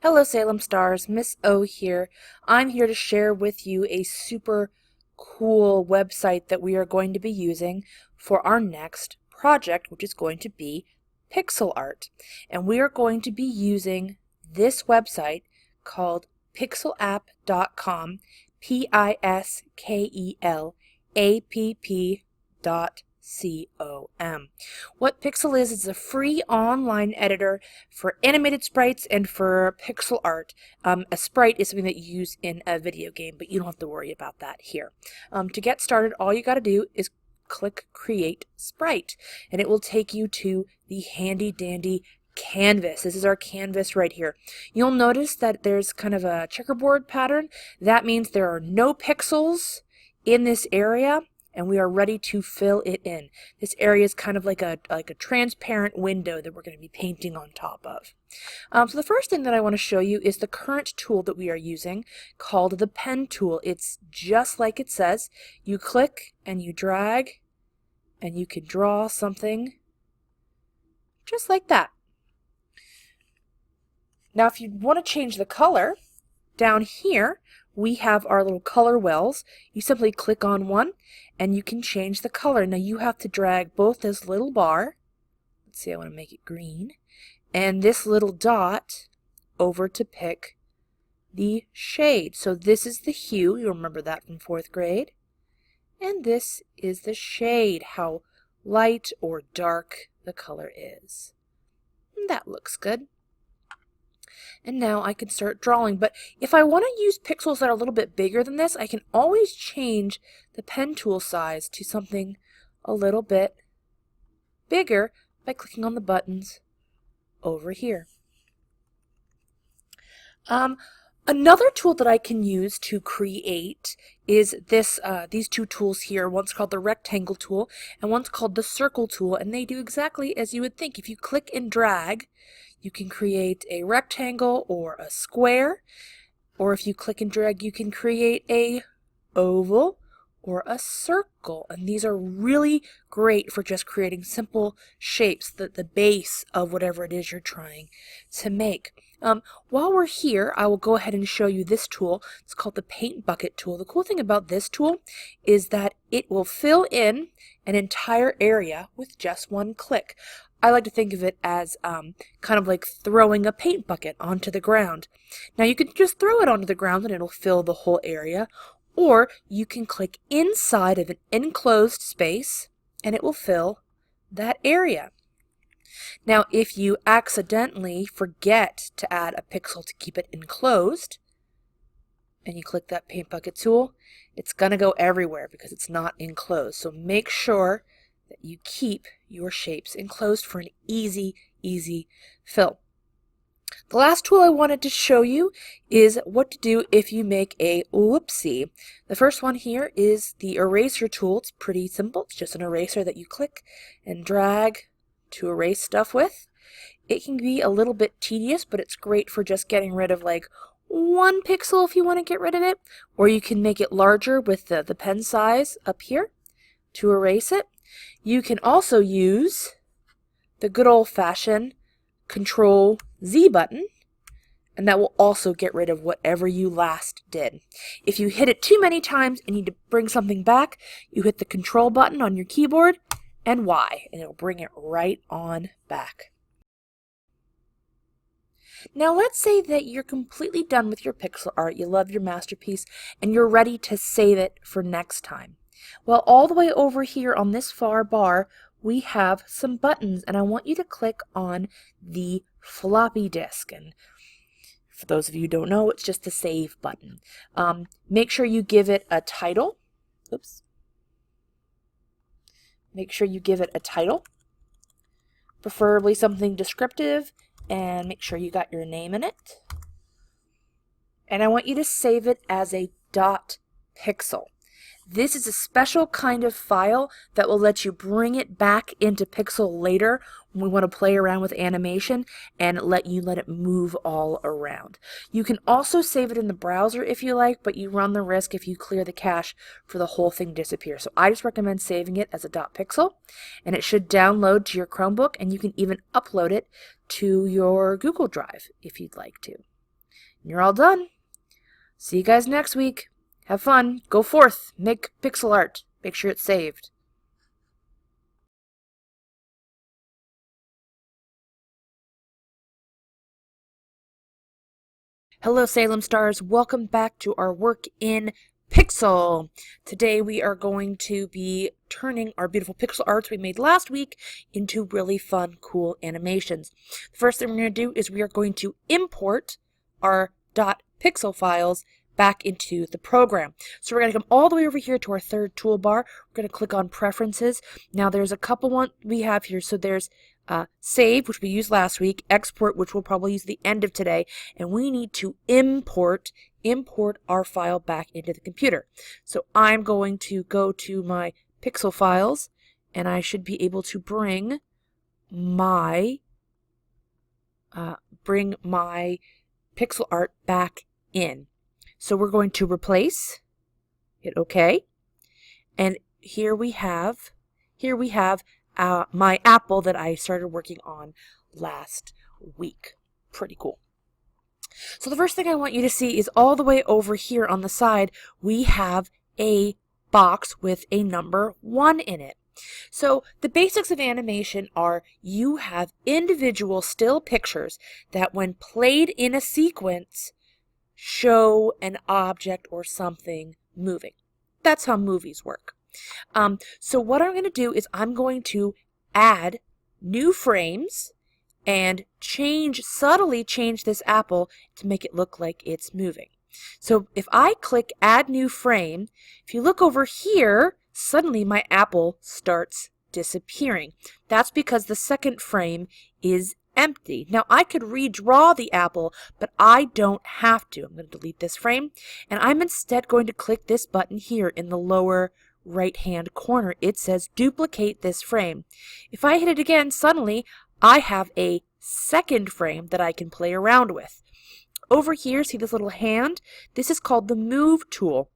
Hello Salem Stars, Miss O here. I'm here to share with you a super cool website that we are going to be using for our next project, which is going to be pixel art. And we are going to be using this website called pixelapp.com, PISKELAPP.com. What Pixel is a free online editor for animated sprites and for pixel art. A sprite is something that you use in a video game, but you don't have to worry about that here. To get started, all you got to do is click Create Sprite, and it will take you to the handy dandy canvas. This is our canvas right here. You'll notice that there's kind of a checkerboard pattern. That means there are no pixels in this area, and we are ready to fill it in. This area is kind of like a transparent window that we're going to be painting on top of. So the first thing that I want to show you is the current tool that we are using called the pen tool. It's just like it says. You click and you drag and you can draw something just like that. Now if you want to change the color, down here we have our little color wells. You simply click on one and you can change the color. Now you have to drag both this little bar, let's see, I want to make it green, and this little dot over to pick the shade. So this is the hue, you remember that from 4th grade, and this is the shade, how light or dark the color is. And that looks good. And now I can start drawing. But if I want to use pixels that are a little bit bigger than this, I can always change the pen tool size to something a little bit bigger by clicking on the buttons over here. Another tool that I can use to create is these two tools here. One's called the rectangle tool and one's called the circle tool, and they do exactly as you would think. If you click and drag, you can create a rectangle or a square, or if you click and drag, you can create a oval or a circle. And these are really great for just creating simple shapes, the base of whatever it is you're trying to make. While we're here, I will go ahead and show you this tool. It's called the paint bucket tool. The cool thing about this tool is that it will fill in an entire area with just one click. I like to think of it as kind of like throwing a paint bucket onto the ground. Now you can just throw it onto the ground and it'll fill the whole area, or you can click inside of an enclosed space and it will fill that area. Now if you accidentally forget to add a pixel to keep it enclosed, and you click that paint bucket tool, it's going to go everywhere because it's not enclosed. So make sure that you keep your shapes enclosed for an easy fill. The last tool I wanted to show you is what to do if you make a whoopsie. The first one here is the eraser tool. It's pretty simple. It's just an eraser that you click and drag to erase stuff with. It can be a little bit tedious, but it's great for just getting rid of like one pixel if you want to get rid of it, or you can make it larger with the pen size up here to erase it. You can also use the good old-fashioned Control Z button, and that will also get rid of whatever you last did. If you hit it too many times and need to bring something back, you hit the Control button on your keyboard and Y, and it'll bring it right on back. Now let's say that you're completely done with your pixel art, you love your masterpiece, and you're ready to save it for next time. Well, all the way over here on this far bar, we have some buttons, and I want you to click on the floppy disk. And for those of you who don't know, it's just the save button. Make sure you give it a title. Oops. Make sure you give it a title, preferably something descriptive, and make sure you got your name in it. And I want you to save it as a .pixel. This is a special kind of file that will let you bring it back into Pixel later when we want to play around with animation and let it move all around. You can also save it in the browser if you like, but you run the risk if you clear the cache for the whole thing disappear. So I just recommend saving it as a .pixel, and it should download to your Chromebook, and you can even upload it to your Google Drive if you'd like to. You're all done. See you guys next week. Have fun. Go forth. Make pixel art. Make sure it's saved. Hello, Salem Stars. Welcome back to our work in Pixel. Today we are going to be turning our beautiful pixel arts we made last week into really fun, cool animations. The first thing we're going to do is we are going to import our .pixel files back into the program. So we're going to come all the way over here to our third toolbar. We're going to click on Preferences. Now there's a couple one we have here. So there's Save, which we used last week, Export, which we'll probably use the end of today, and we need to import our file back into the computer. So I'm going to go to my pixel files, and I should be able to bring my pixel art back in. So we're going to replace, hit OK, and here we have my apple that I started working on last week. Pretty cool. So the first thing I want you to see is all the way over here on the side, we have a box with a number 1 in it. So the basics of animation are you have individual still pictures that when played in a sequence show an object or something moving. That's how movies work. So what I'm going to do is I'm going to add new frames and subtly change this apple to make it look like it's moving. So if I click Add New Frame, if you look over here, suddenly my apple starts disappearing. That's because the second frame is empty. Now I could redraw the apple, but I don't have to. I'm going to delete this frame, and I'm instead going to click this button here in the lower right-hand corner. It says duplicate this frame. If I hit it again, suddenly I have a second frame that I can play around with. Over here, see this little hand? This is called the Move tool.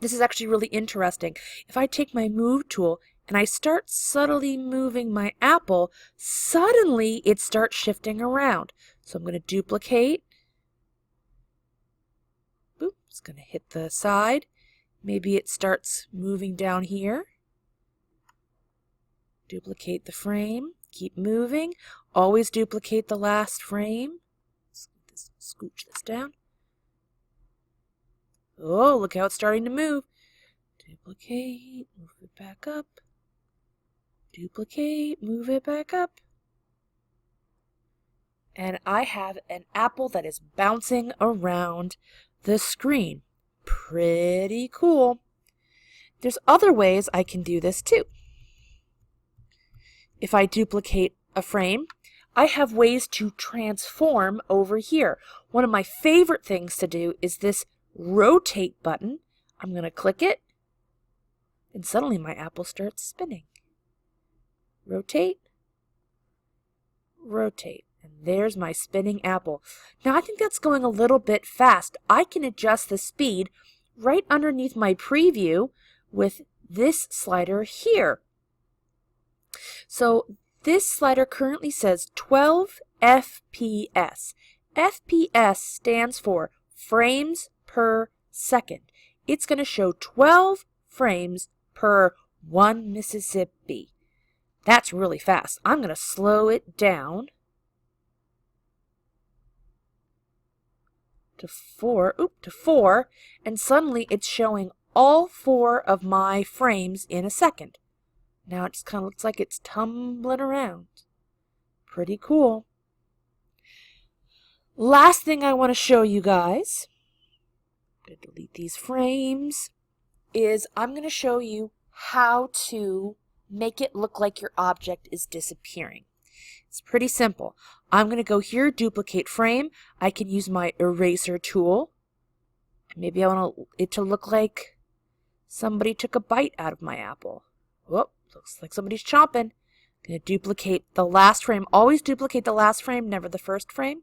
This is actually really interesting. If I take my Move tool and I start subtly moving my apple, suddenly it starts shifting around. So I'm going to duplicate. Boop, it's going to hit the side. Maybe it starts moving down here. Duplicate the frame. Keep moving. Always duplicate the last frame. Scooch this down. Oh, look how it's starting to move. Duplicate, move it back up. Duplicate, move it back up. And I have an apple that is bouncing around the screen. Pretty cool. There's other ways I can do this too. If I duplicate a frame, I have ways to transform over here. One of my favorite things to do is this rotate button. I'm going to click it, and suddenly my apple starts spinning. Rotate, rotate, and there's my spinning apple. Now I think that's going a little bit fast. I can adjust the speed right underneath my preview with this slider here. So this slider currently says 12 FPS. FPS stands for frames per second. It's going to show 12 frames per 1 Mississippi. That's really fast. I'm going to slow it down to 4, and suddenly it's showing all 4 of my frames in a second. Now it just kind of looks like it's tumbling around. Pretty cool. Last thing I want to show you guys, I'm going to delete these frames, is I'm going to show you how to make it look like your object is disappearing. It's pretty simple. I'm going to go here, duplicate frame. I can use my eraser tool. Maybe I want it to look like somebody took a bite out of my apple. Whoop, looks like somebody's chomping. I'm going to duplicate the last frame. Always duplicate the last frame, never the first frame.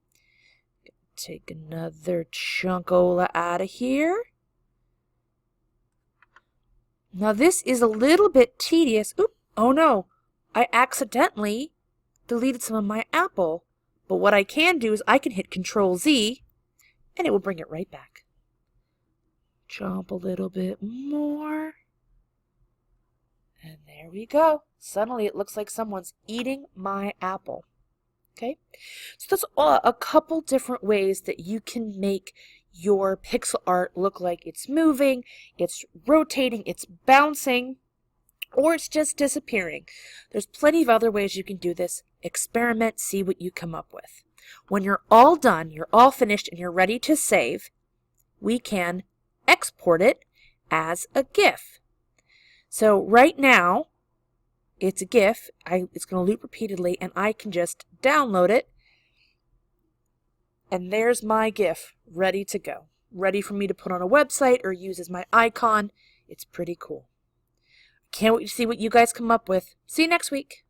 Take another chunkola out of here. Now this is a little bit tedious. Oop, oh no, I accidentally deleted some of my apple. But what I can do is I can hit Control Z, and it will bring it right back. Jump a little bit more. And there we go. Suddenly it looks like someone's eating my apple. Okay, so that's a couple different ways that you can make your pixel art look like it's moving, it's rotating, it's bouncing, or it's just disappearing. There's plenty of other ways you can do this. Experiment, see what you come up with. When you're all done, you're all finished, and you're ready to save, we can export it as a GIF. So right now, it's a GIF. It's going to loop repeatedly, and I can just download it. And there's my GIF ready to go. Ready for me to put on a website or use as my icon. It's pretty cool. Can't wait to see what you guys come up with. See you next week.